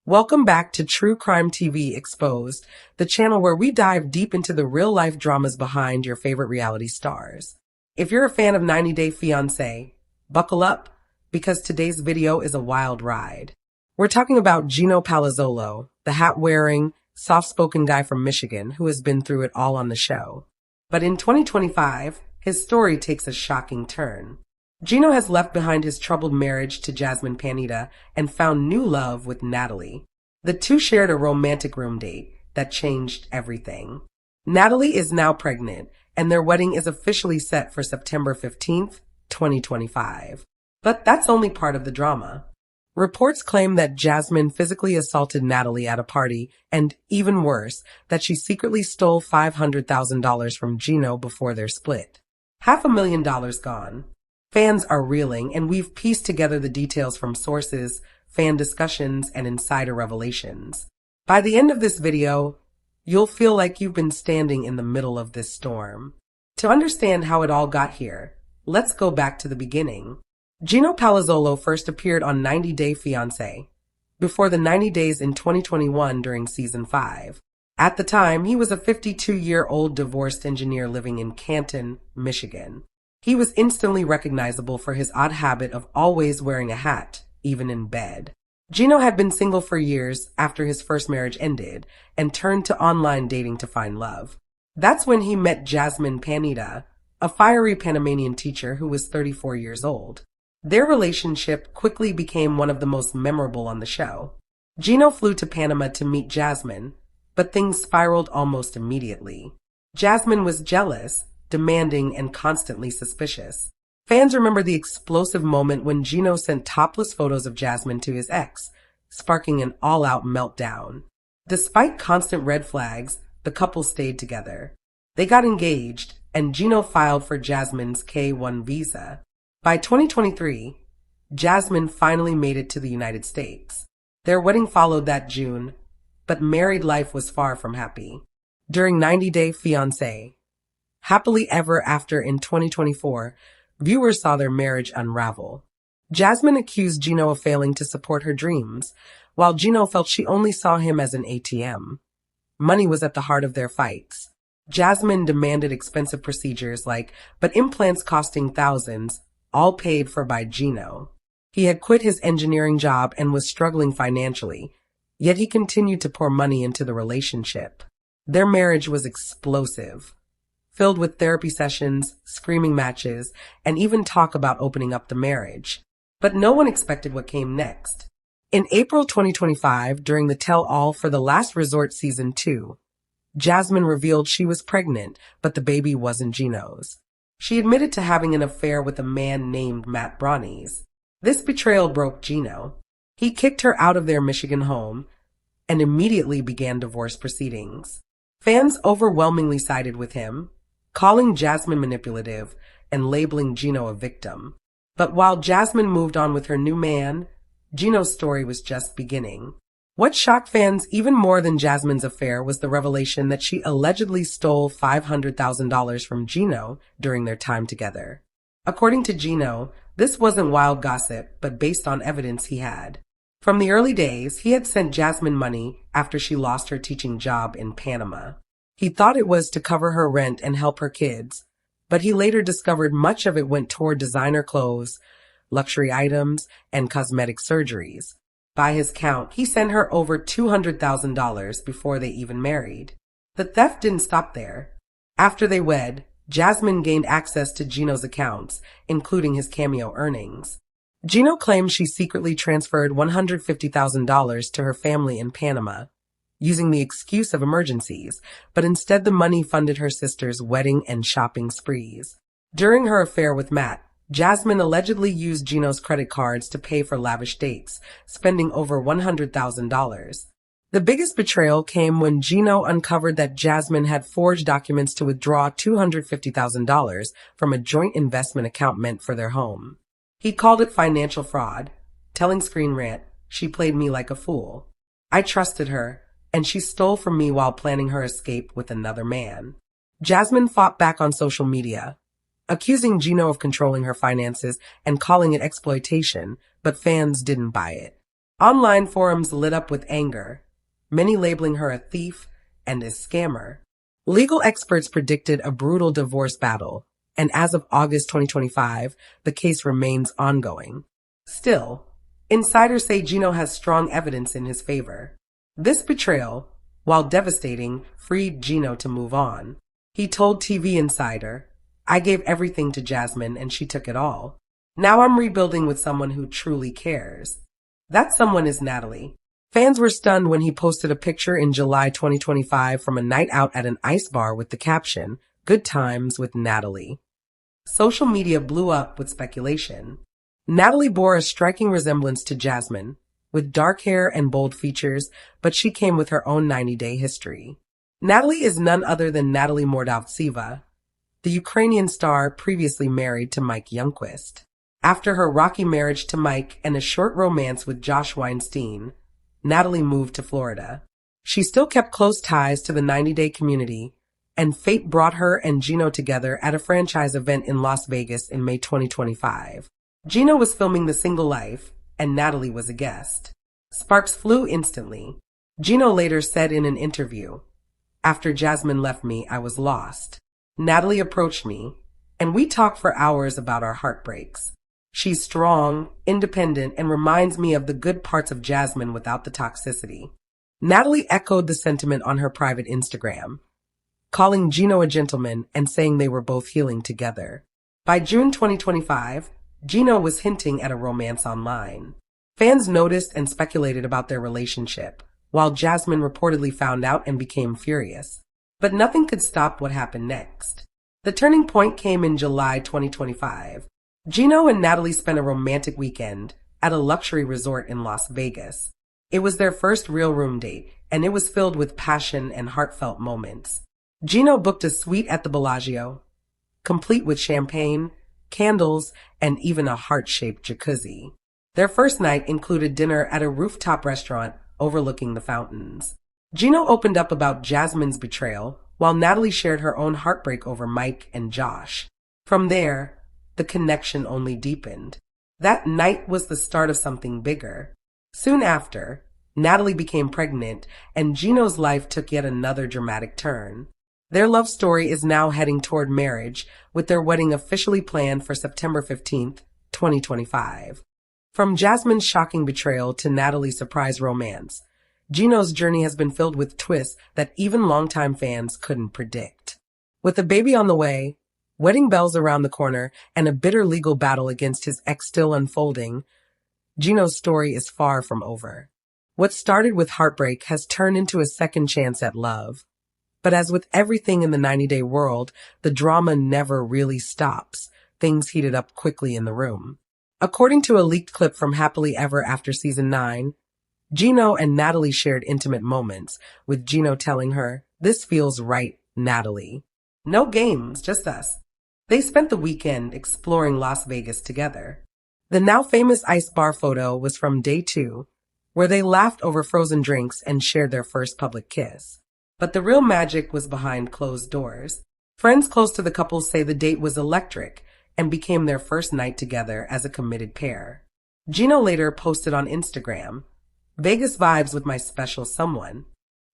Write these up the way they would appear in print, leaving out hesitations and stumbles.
Welcome back to True Crime TV Exposed, the channel where we dive deep into the real-life dramas behind your favorite reality stars. If you're a fan of 90 Day Fiancé, buckle up, because today's video is a wild ride. We're talking about Gino Palazzolo, the hat-wearing, soft-spoken guy from Michigan who has been through it all on the show. But in 2025, his story takes a shocking turn. Gino has left behind his troubled marriage to Jasmine and found new love with Natalie. The two shared a romantic room date that changed everything. Natalie is now pregnant, and their wedding is officially set for September 15th, 2025. But that's only part of the drama. Reports claim that Jasmine physically assaulted Natalie at a party, and even worse, that she secretly stole $500,000 from Gino before their split. $500,000 gone. Fans are reeling, and we've pieced together the details from sources, fan discussions, and insider revelations. By the end of this video, you'll feel like you've been standing in the middle of this storm. To understand how it all got here, let's go back to the beginning. Gino Palazzolo first appeared on 90 Day Fiancé, before the 90 Days in 2021 during Season 5. At the time, he was a 52-year-old divorced engineer living in Canton, Michigan. He was instantly recognizable for his odd habit of always wearing a hat, even in bed. Gino had been single for years after his first marriage ended and turned to online dating to find love. That's when he met Jasmine, a fiery Panamanian teacher who was 34 years old. Their relationship quickly became one of the most memorable on the show. Gino flew to Panama to meet Jasmine, but things spiraled almost immediately. Jasmine was jealous, demanding, and constantly suspicious. Fans remember the explosive moment when Gino sent topless photos of Jasmine to his ex, sparking an all-out meltdown. Despite constant red flags, the couple stayed together. They got engaged, and Gino filed for Jasmine's K-1 visa. By 2023, Jasmine finally made it to the United States. Their wedding followed that June, but married life was far from happy. During 90 Day Fiancé, Happily Ever After in 2024, viewers saw their marriage unravel. Jasmine accused Gino of failing to support her dreams, while Gino felt she only saw him as an ATM. Money was at the heart of their fights. Jasmine demanded expensive procedures but implants costing thousands, all paid for by Gino. He had quit his engineering job and was struggling financially, yet he continued to pour money into the relationship. Their marriage was explosive, filled with therapy sessions, screaming matches, and even talk about opening up the marriage. But no one expected what came next. In April 2025, during the tell-all for The Last Resort Season 2, Jasmine revealed she was pregnant, but the baby wasn't Gino's. She admitted to having an affair with a man named Matt Brownies. This betrayal broke Gino. He kicked her out of their Michigan home and immediately began divorce proceedings. Fans overwhelmingly sided with him, calling Jasmine manipulative and labeling Gino a victim. But while Jasmine moved on with her new man, Gino's story was just beginning. What shocked fans even more than Jasmine's affair was the revelation that she allegedly stole $500,000 from Gino during their time together. According to Gino, this wasn't wild gossip, but based on evidence he had. From the early days, he had sent Jasmine money after she lost her teaching job in Panama. He thought it was to cover her rent and help her kids, but he later discovered much of it went toward designer clothes, luxury items, and cosmetic surgeries. By his count, he sent her over $200,000 before they even married. The theft didn't stop there. After they wed, Jasmine gained access to Gino's accounts, including his Cameo earnings. Gino claimed she secretly transferred $150,000 to her family in Panama, using the excuse of emergencies, but instead the money funded her sister's wedding and shopping sprees. During her affair with Matt, Jasmine allegedly used Gino's credit cards to pay for lavish dates, spending over $100,000. The biggest betrayal came when Gino uncovered that Jasmine had forged documents to withdraw $250,000 from a joint investment account meant for their home. He called it financial fraud, telling Screen Rant, "She played me like a fool. I trusted her, and she stole from me while planning her escape with another man." Jasmine fought back on social media, accusing Gino of controlling her finances and calling it exploitation, but fans didn't buy it. Online forums lit up with anger, many labeling her a thief and a scammer. Legal experts predicted a brutal divorce battle, and as of August 2025, the case remains ongoing. Still, insiders say Gino has strong evidence in his favor. This betrayal, while devastating, freed Gino to move on. He told TV Insider, "I gave everything to Jasmine and she took it all. Now I'm rebuilding with someone who truly cares." That someone is Natalie. Fans were stunned when he posted a picture in July 2025 from a night out at an ice bar with the caption, "Good times with Natalie." Social media blew up with speculation. Natalie bore a striking resemblance to Jasmine, with dark hair and bold features, but she came with her own 90-day history. Natalie is none other than Natalie Mordavtseva, the Ukrainian star previously married to Mike Youngquist. After her rocky marriage to Mike and a short romance with Josh Weinstein, Natalie moved to Florida. She still kept close ties to the 90-day community, and fate brought her and Gino together at a franchise event in Las Vegas in May 2025. Gino was filming The Single Life, and Natalie was a guest. Sparks flew instantly. Gino later said in an interview, "After Jasmine left me, I was lost. Natalie approached me, and we talked for hours about our heartbreaks. She's strong, independent, and reminds me of the good parts of Jasmine without the toxicity." Natalie echoed the sentiment on her private Instagram, calling Gino a gentleman and saying they were both healing together. By June 2025, Gino was hinting at a romance online. Fans noticed and speculated about their relationship, while Jasmine reportedly found out and became furious. But nothing could stop what happened next. The turning point came in July 2025. Gino and Natalie spent a romantic weekend at a luxury resort in Las Vegas. It was their first real room date, and it was filled with passion and heartfelt moments. Gino booked a suite at the Bellagio, complete with champagne, candles, and even a heart-shaped jacuzzi. Their first night included dinner at a rooftop restaurant overlooking the fountains. Gino opened up about Jasmine's betrayal, while Natalie shared her own heartbreak over Mike and Josh. From there, the connection only deepened. That night was the start of something bigger. Soon after, Natalie became pregnant, and Gino's life took yet another dramatic turn. Their love story is now heading toward marriage, with their wedding officially planned for September 15th, 2025. From Jasmine's shocking betrayal to Natalie's surprise romance, Gino's journey has been filled with twists that even longtime fans couldn't predict. With a baby on the way, wedding bells around the corner, and a bitter legal battle against his ex still unfolding, Gino's story is far from over. What started with heartbreak has turned into a second chance at love. But as with everything in the 90-day world, the drama never really stops. Things heated up quickly in the room. According to a leaked clip from Happily Ever After Season 9, Gino and Natalie shared intimate moments, with Gino telling her, "This feels right, Natalie. No games, just us." They spent the weekend exploring Las Vegas together. The now famous ice bar photo was from day 2, where they laughed over frozen drinks and shared their first public kiss. But the real magic was behind closed doors. Friends close to the couple say the date was electric and became their first night together as a committed pair. Gino later posted on Instagram, "Vegas vibes with my special someone."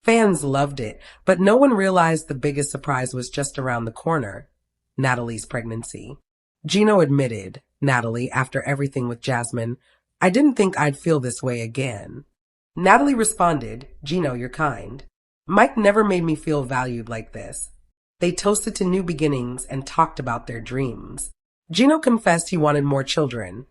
Fans loved it, but no one realized the biggest surprise was just around the corner: Natalie's pregnancy. Gino admitted, "Natalie, after everything with Jasmine, I didn't think I'd feel this way again." Natalie responded, "Gino, you're kind. Mike never made me feel valued like this." They toasted to new beginnings and talked about their dreams. Gino confessed he wanted more children,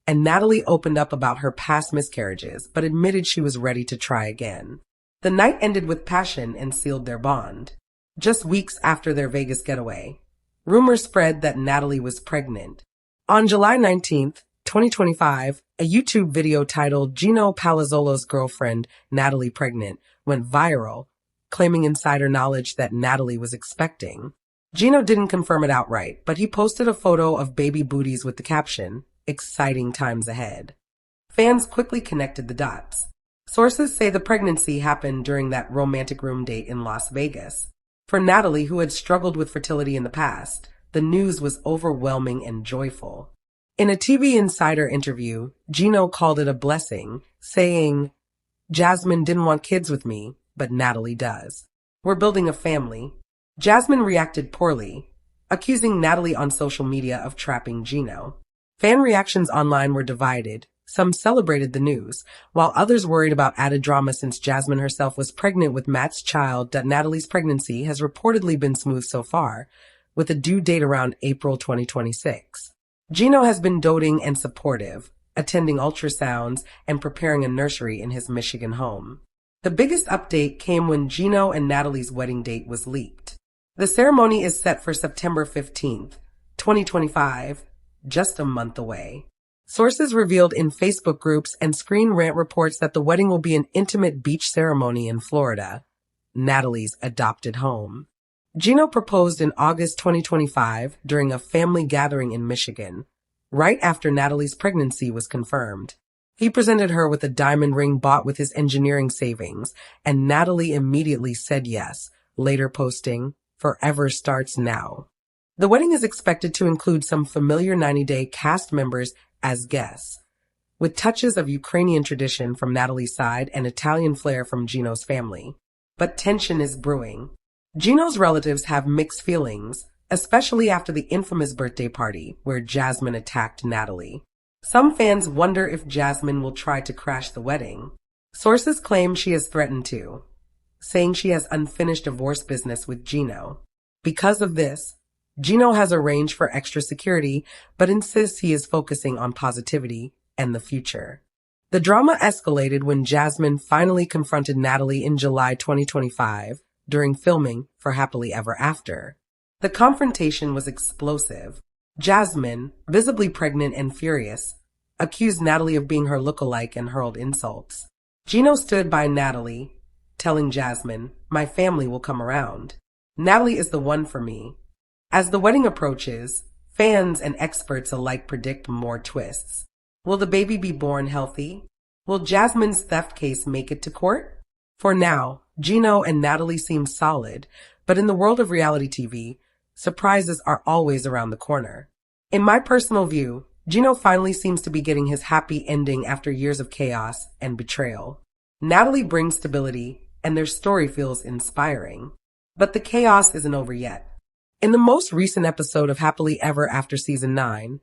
and Natalie opened up about her past miscarriages, but admitted she was ready to try again. The night ended with passion and sealed their bond. Just weeks after their Vegas getaway, rumors spread that Natalie was pregnant. On July 19th, 2025, a YouTube video titled "Gino Palazzolo's Girlfriend, Natalie Pregnant" went viral, claiming insider knowledge that Natalie was expecting. Gino didn't confirm it outright, but he posted a photo of baby booties with the caption, "Exciting times ahead." Fans quickly connected the dots. Sources say the pregnancy happened during that romantic room date in Las Vegas. For Natalie, who had struggled with fertility in the past, the news was overwhelming and joyful. In a TV Insider interview, Gino called it a blessing, saying, Jasmine didn't want kids with me, but Natalie does. We're building a family. Jasmine reacted poorly, accusing Natalie on social media of trapping Gino. Fan reactions online were divided. Some celebrated the news, while others worried about added drama since Jasmine herself was pregnant with Matt's child. Natalie's pregnancy has reportedly been smooth so far, with a due date around April 2026. Gino has been doting and supportive, attending ultrasounds and preparing a nursery in his Michigan home. The biggest update came when Gino and Natalie's wedding date was leaked. The ceremony is set for September 15th, 2025, just a month away. Sources revealed in Facebook groups and Screen Rant reports that the wedding will be an intimate beach ceremony in Florida, Natalie's adopted home. Gino proposed in August 2025 during a family gathering in Michigan, right after Natalie's pregnancy was confirmed. He presented her with a diamond ring bought with his engineering savings, and Natalie immediately said yes, later posting, "Forever starts now." The wedding is expected to include some familiar 90-Day cast members as guests, with touches of Ukrainian tradition from Natalie's side and Italian flair from Gino's family. But tension is brewing. Gino's relatives have mixed feelings, especially after the infamous birthday party where Jasmine attacked Natalie. Some fans wonder if Jasmine will try to crash the wedding. Sources claim she has threatened to, saying she has unfinished divorce business with Gino. Because of this, Gino has arranged for extra security, but insists he is focusing on positivity and the future. The drama escalated when Jasmine finally confronted Natalie in July 2025 during filming for Happily Ever After. The confrontation was explosive. Jasmine, visibly pregnant and furious, accused Natalie of being her lookalike and hurled insults. Gino stood by Natalie, telling Jasmine, "My family will come around. Natalie is the one for me." As the wedding approaches, fans and experts alike predict more twists. Will the baby be born healthy? Will Jasmine's theft case make it to court? For now, Gino and Natalie seem solid, but in the world of reality TV, surprises are always around the corner. In my personal view, Gino finally seems to be getting his happy ending after years of chaos and betrayal. Natalie brings stability, and their story feels inspiring. But the chaos isn't over yet. In the most recent episode of Happily Ever After Season 9,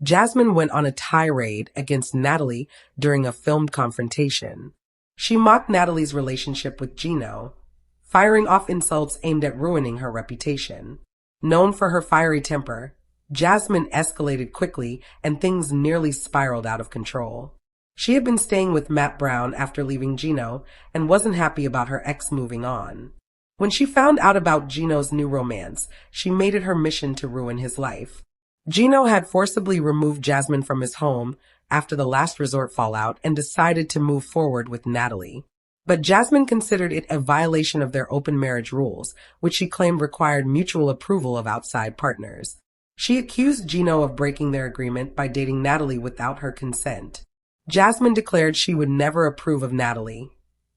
Jasmine went on a tirade against Natalie during a filmed confrontation. She mocked Natalie's relationship with Gino, firing off insults aimed at ruining her reputation. Known for her fiery temper, Jasmine escalated quickly and things nearly spiraled out of control. She had been staying with Matt Brown after leaving Gino and wasn't happy about her ex moving on. When she found out about Gino's new romance, she made it her mission to ruin his life. Gino had forcibly removed Jasmine from his home after the last resort fallout and decided to move forward with Natalie. But Jasmine considered it a violation of their open marriage rules, which she claimed required mutual approval of outside partners. She accused Gino of breaking their agreement by dating Natalie without her consent. Jasmine declared she would never approve of Natalie,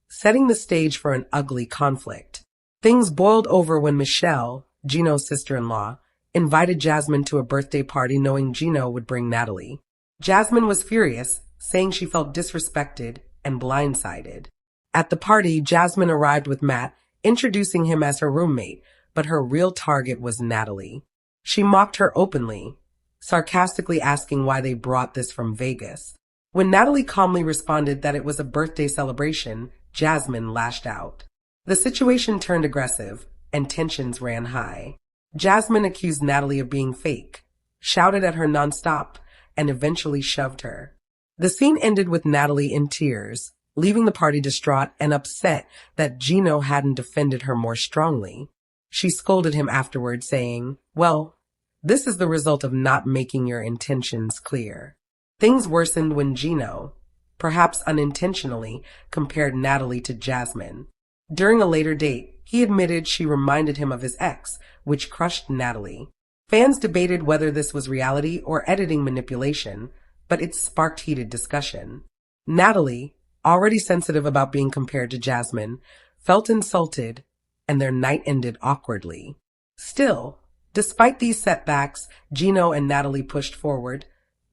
setting the stage for an ugly conflict. Things boiled over when Michelle, Gino's sister-in-law, invited Jasmine to a birthday party knowing Gino would bring Natalie. Jasmine was furious, saying she felt disrespected and blindsided. At the party, Jasmine arrived with Matt, introducing him as her roommate, but her real target was Natalie. She mocked her openly, sarcastically asking why they brought this from Vegas. When Natalie calmly responded that it was a birthday celebration, Jasmine lashed out. The situation turned aggressive, and tensions ran high. Jasmine accused Natalie of being fake, shouted at her nonstop, and eventually shoved her. The scene ended with Natalie in tears, leaving the party distraught and upset that Gino hadn't defended her more strongly. She scolded him afterward, saying, "Well, this is the result of not making your intentions clear." Things worsened when Gino, perhaps unintentionally, compared Natalie to Jasmine. During a later date, he admitted she reminded him of his ex, which crushed Natalie. Fans debated whether this was reality or editing manipulation, but it sparked heated discussion. Natalie, already sensitive about being compared to Jasmine, felt insulted, and their night ended awkwardly. Still, despite these setbacks, Gino and Natalie pushed forward,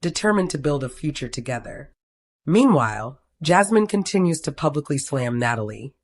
determined to build a future together. Meanwhile, Jasmine continues to publicly slam Natalie,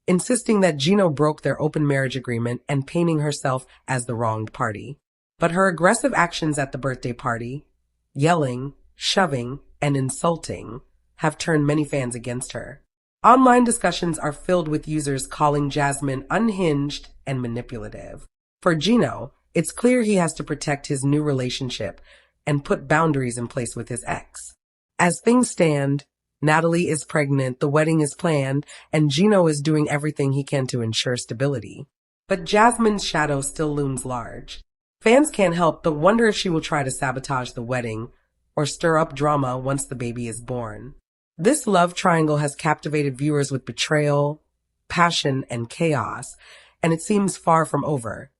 insisting that Gino broke their open marriage agreement and painting herself as the wronged party. But her aggressive actions at the birthday party, yelling, shoving, and insulting, have turned many fans against her. Online discussions are filled with users calling Jasmine unhinged and manipulative. For Gino, it's clear he has to protect his new relationship and put boundaries in place with his ex. As things stand, Natalie is pregnant, the wedding is planned, and Gino is doing everything he can to ensure stability. But Jasmine's shadow still looms large. Fans can't help but wonder if she will try to sabotage the wedding or stir up drama once the baby is born. This love triangle has captivated viewers with betrayal, passion, and chaos, and it seems far from over.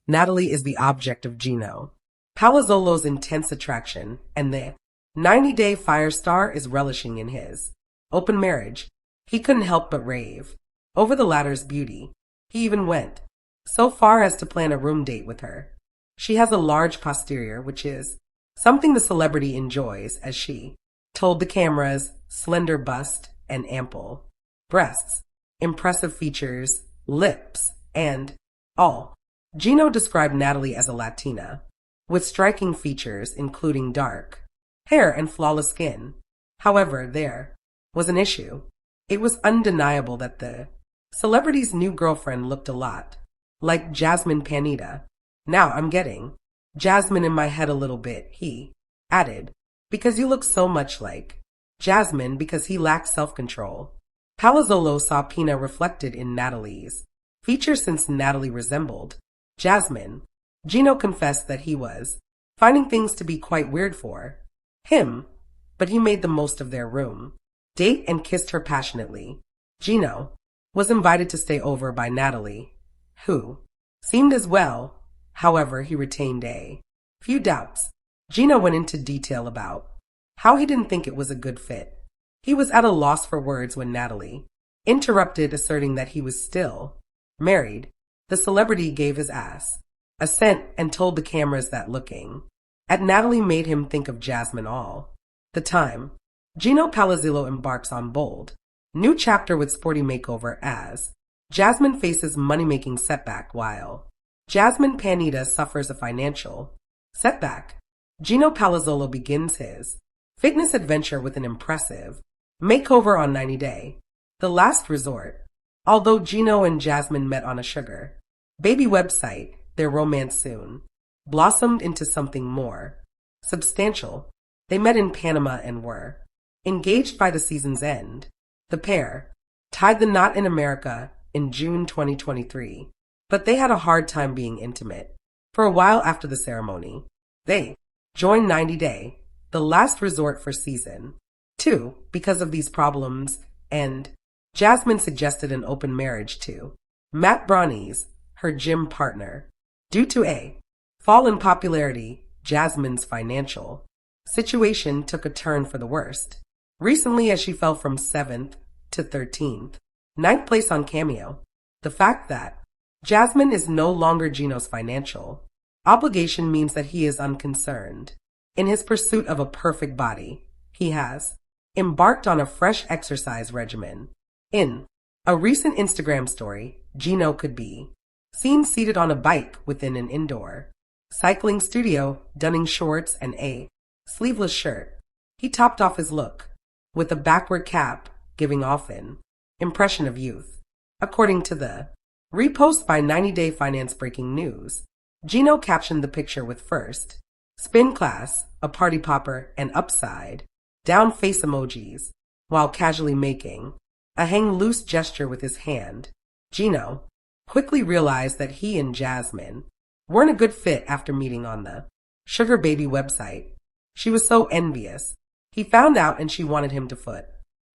Natalie is the object of Gino, Palazzolo's intense attraction, and the 90-day fire star is relishing in his open marriage. He couldn't help but rave over the latter's beauty. He even went so far as to plan a room date with her. She has a large posterior, which is something the celebrity enjoys, as she told the cameras, slender bust and ample breasts, impressive features, lips, and all. Gino described Natalie as a Latina, with striking features including dark hair and flawless skin. However, there was an issue. It was undeniable that the celebrity's new girlfriend looked a lot like Jasmine Panetta. Now I'm getting Jasmine in my head a little bit, he added, because you look so much like Jasmine because he lacks self-control. Palazzolo saw Pina reflected in Natalie's features since Natalie resembled Jasmine. Gino confessed that he was finding things to be quite weird for him, but he made the most of their room date and kissed her passionately. Gino was invited to stay over by Natalie, who seemed as well. However, he retained a few doubts. Gino went into detail about how he didn't think it was a good fit. He was at a loss for words when Natalie interrupted, asserting that he was still married. The celebrity gave his ass assent and told the cameras that looking at Natalie made him think of Jasmine all the time. Gino Palazzolo embarks on bold new chapter with sporty makeover as Jasmine faces money-making setback while Jasmine Panetta suffers a financial setback. Gino Palazzolo begins his fitness adventure with an impressive makeover on 90 Day, the last resort. Although Gino and Jasmine met on a sugar baby website, their romance soon blossomed into something more substantial. They met in Panama and were engaged by the season's end. The pair tied the knot in America in June 2023, but they had a hard time being intimate. For a while after the ceremony, they joined 90 Day, the last resort for season 2, because of these problems, and Jasmine suggested an open marriage to Matt Brownies, her gym partner. Due to a fall in popularity, Jasmine's financial situation took a turn for the worst recently as she fell from 7th to 13th, 9th place on Cameo. The fact that Jasmine is no longer Gino's financial obligation means that he is unconcerned. In his pursuit of a perfect body, he has embarked on a fresh exercise regimen. In a recent Instagram story, Gino could be seen seated on a bike within an indoor cycling studio, donning shorts and a sleeveless shirt. He topped off his look with a backward cap, giving off an impression of youth. According to the repost by 90 Day Finance breaking news, Gino captioned the picture with first spin class, a party popper, and upside down face emojis, while casually making a hang loose gesture with his hand. Gino quickly realized that he and Jasmine weren't a good fit after meeting on the sugar baby website. She was so envious. He found out and she wanted him to foot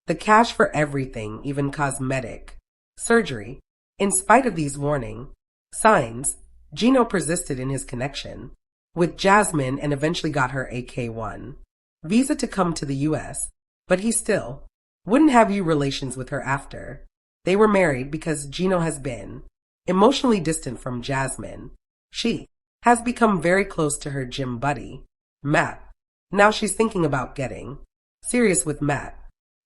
the cash for everything, even cosmetic surgery. In spite of these warning signs, Gino persisted in his connection with Jasmine and eventually got her a K1 visa to come to the US, but he still wouldn't have relations with her after they were married because Gino has been emotionally distant from Jasmine. She has become very close to her gym buddy, Matt. Now she's thinking about getting serious with Matt.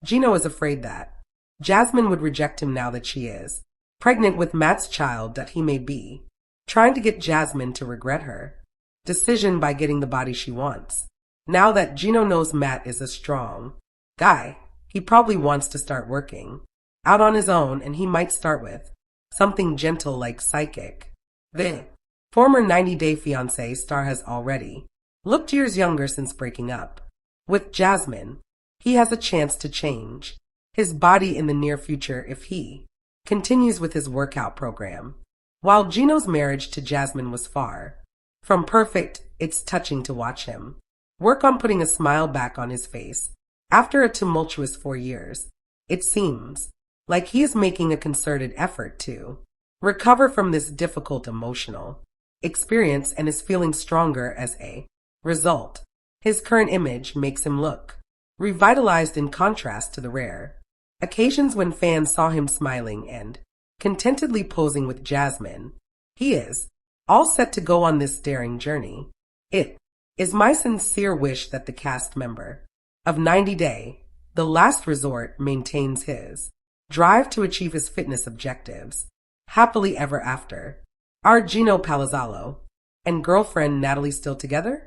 Gino is afraid that Jasmine would reject him now that she is pregnant with Matt's child, that he may be trying to get Jasmine to regret her decision by getting the body she wants. Now that Gino knows Matt is a strong guy, he probably wants to start working out on his own, and he might start with something gentle like psychic. The former 90-Day Fiancé star has already looked years younger since breaking up with Jasmine. He has a chance to change his body in the near future if he continues with his workout program. While Gino's marriage to Jasmine was far from perfect, it's touching to watch him work on putting a smile back on his face after a tumultuous 4 years. It seems like he is making a concerted effort to recover from this difficult emotional experience and is feeling stronger as a result. His current image makes him look revitalized in contrast to the rare occasions when fans saw him smiling and contentedly posing with Jasmine. He is all set to go on this daring journey. It is my sincere wish that the cast member of 90 Day, The Last Resort, maintains his drive to achieve his fitness objectives happily ever after. Are Gino Palazzolo and girlfriend Natalie still together?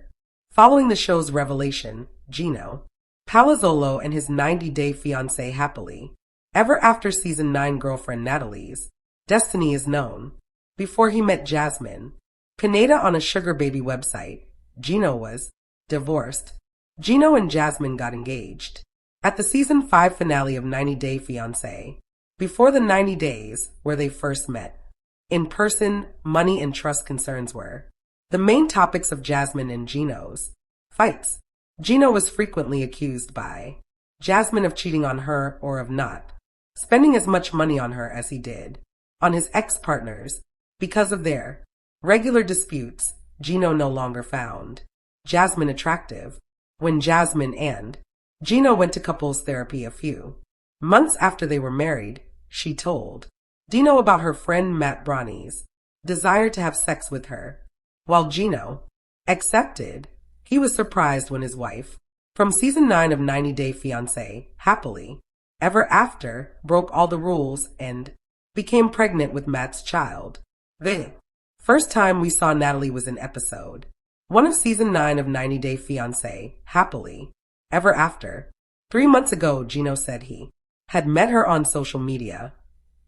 Following the show's revelation, Gino Palazzolo and his 90-Day Fiancé happily ever after season 9 girlfriend Natalie's destiny is known. Before he met Jasmine Pineda on a sugar baby website, Gino was divorced. Gino and Jasmine got engaged at the season 5 finale of 90-Day Fiancé. Before the 90 days where they first met in person, money and trust concerns were the main topics of Jasmine and Gino's fights. Gino was frequently accused by Jasmine of cheating on her or of not spending as much money on her as he did on his ex-partners. Because of their regular disputes, Gino no longer found Jasmine attractive. When Jasmine and Gino went to couples therapy a few months after they were married, she told Gino about her friend Matt Bronny's desire to have sex with her. While Gino accepted, he was surprised when his wife from season 9 of 90-Day Fiancé happily ever after broke all the rules and became pregnant with Matt's child. The first time we saw Natalie was in episode 1 of season 9 of 90-Day Fiancé happily ever after. 3 months ago, Gino said he had met her on social media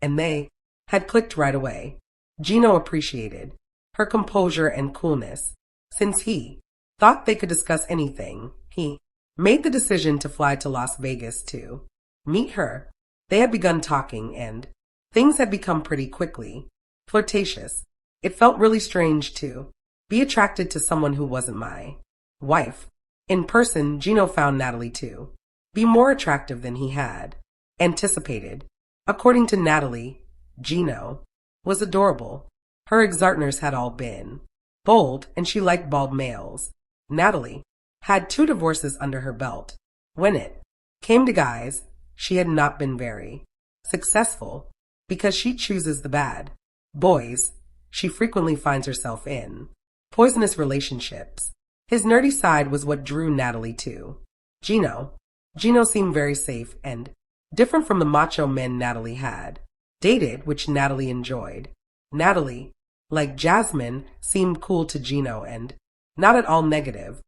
and they had clicked right away. Gino appreciated her composure and coolness. Since he thought they could discuss anything, he made the decision to fly to Las Vegas to meet her. They had begun talking and things had become pretty quickly flirtatious. It felt really strange to be attracted to someone who wasn't my wife. In person, Gino found Natalie to be more attractive than he had anticipated. According to Natalie, Gino was adorable. Her ex-partners had all been bold, and she liked bald males. Natalie had 2 divorces under her belt. When it came to guys, she had not been very successful because she chooses the bad boys. She frequently finds herself in poisonous relationships. His nerdy side was what drew Natalie to Gino. Gino seemed very safe and different from the macho men Natalie had dated, which Natalie enjoyed. Natalie, like Jasmine, seemed cool to Gino and not at all negative.